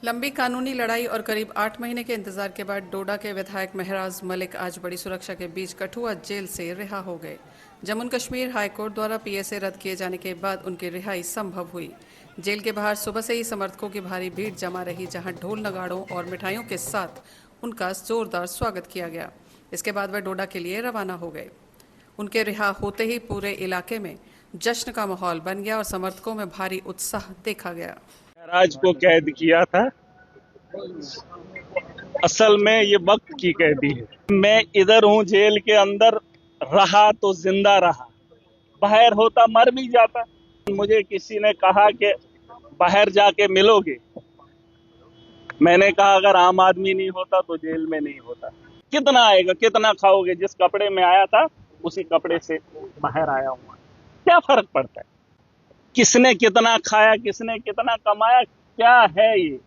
लंबी कानूनी लड़ाई और करीब 8 महीने के इंतजार के बाद डोडा के विधायक महराज मलिक आज बड़ी सुरक्षा के बीच कठुआ जेल से रिहा हो गए। जम्मू कश्मीर हाईकोर्ट द्वारा पीएसए रद्द किए जाने के बाद उनकी रिहाई संभव हुई। जेल के बाहर सुबह से ही समर्थकों की भारी भीड़ जमा रही, जहां ढोल नगाड़ों और मिठाइयों के साथ उनका जोरदार स्वागत किया गया। इसके बाद वह डोडा के लिए रवाना हो गए। उनके रिहा होते ही पूरे इलाके में जश्न का माहौल बन गया और समर्थकों में भारी उत्साह देखा गया। महराज को कैद किया था, असल में ये वक्त की कैदी है। मैं इधर हूं जेल के अंदर, रहा तो जिंदा रहा, बाहर होता मर भी जाता। मुझे किसी ने कहा कि बाहर जाके मिलोगे, मैंने कहा अगर आम आदमी नहीं होता तो जेल में नहीं होता। कितना आएगा, कितना खाओगे? जिस कपड़े में आया था उसी कपड़े से बाहर आया हूं, क्या फर्क पड़ता है? किसने कितना खाया, किसने कितना कमाया, क्या है ये?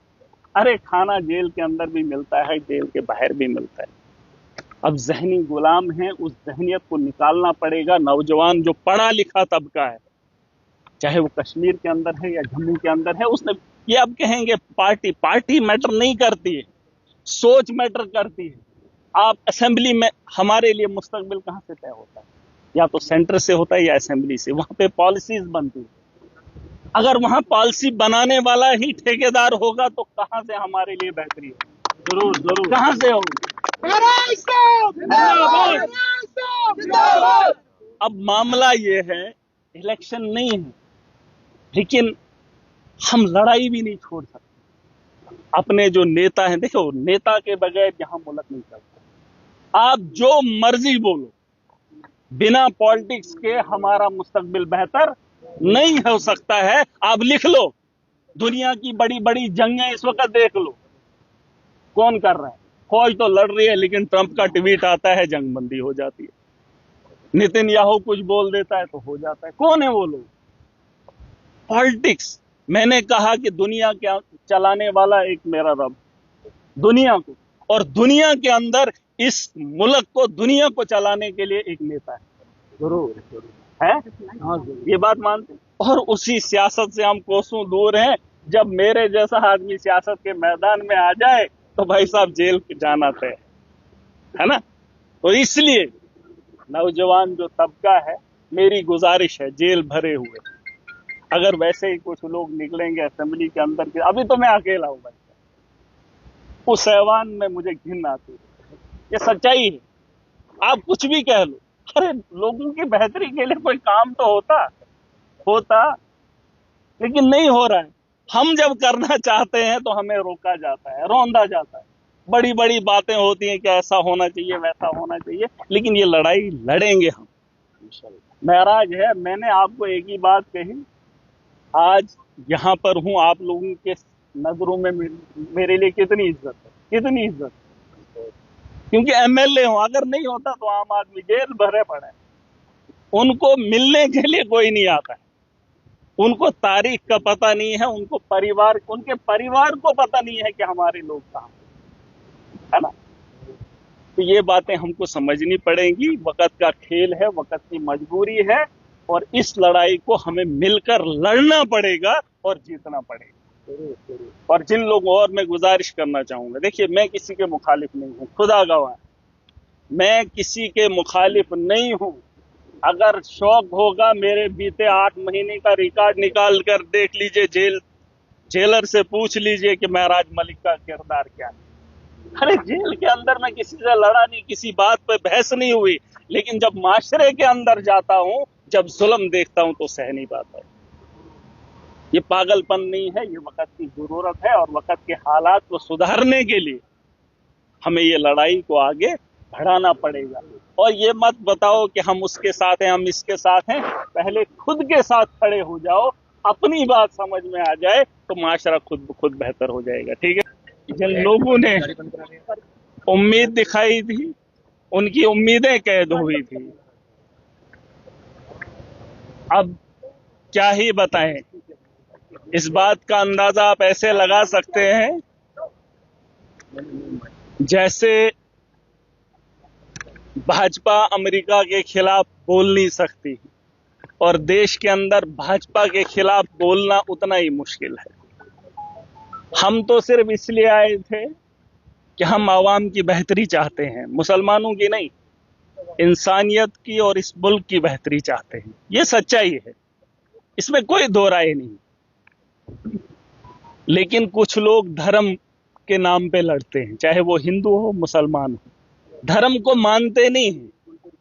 अरे खाना जेल के अंदर भी मिलता है, जेल के बाहर भी मिलता है। अब जहनी गुलाम है, उस जहनियत को निकालना पड़ेगा। नौजवान जो पढ़ा लिखा तबका है, चाहे वो कश्मीर के अंदर है या जम्मू के अंदर है, उसने ये अब कहेंगे पार्टी मैटर नहीं करती है, सोच मैटर करती है। आप असेंबली में, हमारे लिए मुस्तकबिल कहां से तय होता है? या तो सेंटर से होता है या असेंबली से। वहां पे पॉलिसीज बनती है। अगर वहां पॉलिसी बनाने वाला ही ठेकेदार होगा तो कहां से हमारे लिए बेहतरी होगी? जरूर जरूर, कहां से होगी? अब मामला ये है, इलेक्शन नहीं है, लेकिन हम लड़ाई भी नहीं छोड़ सकते। अपने जो नेता हैं, देखो नेता के बगैर यहां मुल्क नहीं चलता। आप जो मर्जी बोलो, बिना पॉलिटिक्स के हमारा मुस्तकबिल बेहतर नहीं हो सकता है। आप लिख लो, दुनिया की बड़ी बड़ी जंगें इस वक्त देख लो, कौन कर रहा है? फौज तो लड़ रही है, लेकिन ट्रंप का ट्वीट आता है, जंग बंदी हो जाती है। नितिन याहू कुछ बोल देता है तो हो जाता है। कौन है वो लोग? पॉलिटिक्स। मैंने कहा कि दुनिया क्या चलाने वाला एक मेरा रब, दुनिया को, और दुनिया के अंदर इस मुल्क को, दुनिया को चलाने के लिए एक नेता है। जरूर है, ये बात मानते हैं। और उसी सियासत से हम कोसों दूर हैं। जब मेरे जैसा आदमी सियासत के मैदान में आ जाए तो भाई साहब जेल जाना तय है ना। तो इसलिए नौजवान जो तबका है, मेरी गुजारिश है, जेल भरे हुए, अगर वैसे ही कुछ लोग निकलेंगे असेंबली के अंदर के, अभी तो मैं अकेला हूं भाई, उस ऐवान में मुझे घिन आती है। ये सच्चाई है। आप कुछ भी कह लो, अरे लोगों की बेहतरी के लिए कोई काम तो होता, लेकिन नहीं हो रहा है। हम जब करना चाहते हैं तो हमें रोका जाता है, रौंदा जाता है। बड़ी बड़ी बातें होती हैं कि ऐसा होना चाहिए, वैसा होना चाहिए, लेकिन ये लड़ाई लड़ेंगे हम इंशाल्लाह। महराज है, मैंने आपको एक ही बात कही, आज यहां पर हूं, आप लोगों के नजरों में मेरे लिए कितनी इज्जत है, कितनी इज्जत है। क्योंकि एमएलए हूं, अगर नहीं होता तो आम आदमी जेल भरे पड़े, उनको मिलने के लिए कोई नहीं आता है, उनको तारीख का पता नहीं है, उनको परिवार, उनके परिवार को पता नहीं है कि हमारे लोग कहां है ना। तो ये बातें हमको समझनी पड़ेंगी। वक्त का खेल है, वक्त की मजबूरी है, और इस लड़ाई को हमें मिलकर लड़ना पड़ेगा और जीतना पड़ेगा। और जिन लोगों, और मैं गुजारिश करना चाहूंगा, देखिए मैं किसी के मुखालिफ नहीं हूं, खुदा गवाह, मैं किसी के मुखालिफ नहीं हूं। अगर शौक होगा, मेरे बीते 8 महीने का रिकॉर्ड निकाल कर देख लीजिए, जेलर से पूछ लीजिए कि महराज मलिक का किरदार क्या है। अरे जेल के अंदर मैं किसी से लड़ा नहीं, किसी बात पे बहस नहीं हुई, लेकिन जब माशरे के अंदर जाता हूं, जब जुल्म देखता हूं तो सह नहीं पाता। ये पागलपन नहीं है, ये वक्त की जरूरत है, और वक्त के हालात को सुधारने के लिए हमें ये लड़ाई को आगे बढ़ाना पड़ेगा। और ये मत बताओ कि हम उसके साथ हैं, हम इसके साथ हैं। पहले खुद के साथ खड़े हो जाओ, अपनी बात समझ में आ जाए तो माशरा खुद ब खुद बेहतर हो जाएगा। ठीक है। जिन लोगों ने उम्मीद दिखाई थी, उनकी उम्मीदें कैद हुई थी। अब क्या ही बताएं, इस बात का अंदाजा आप ऐसे लगा सकते हैं जैसे भाजपा अमेरिका के खिलाफ बोल नहीं सकती, और देश के अंदर भाजपा के खिलाफ बोलना उतना ही मुश्किल है। हम तो सिर्फ इसलिए आए थे कि हम आवाम की बेहतरी चाहते हैं, मुसलमानों की नहीं, इंसानियत की और इस मुल्क की बेहतरी चाहते हैं। ये सच्चाई है, इसमें कोई दो राय नहीं। लेकिन कुछ लोग धर्म के नाम पे लड़ते हैं, चाहे वो हिंदू हो मुसलमान हो, धर्म को मानते नहीं हैं,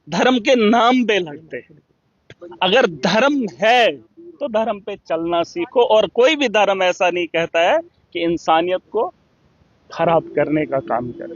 धर्म के नाम पे लड़ते हैं। अगर धर्म है तो धर्म पे चलना सीखो, और कोई भी धर्म ऐसा नहीं कहता है कि इंसानियत को खराब करने का काम करे।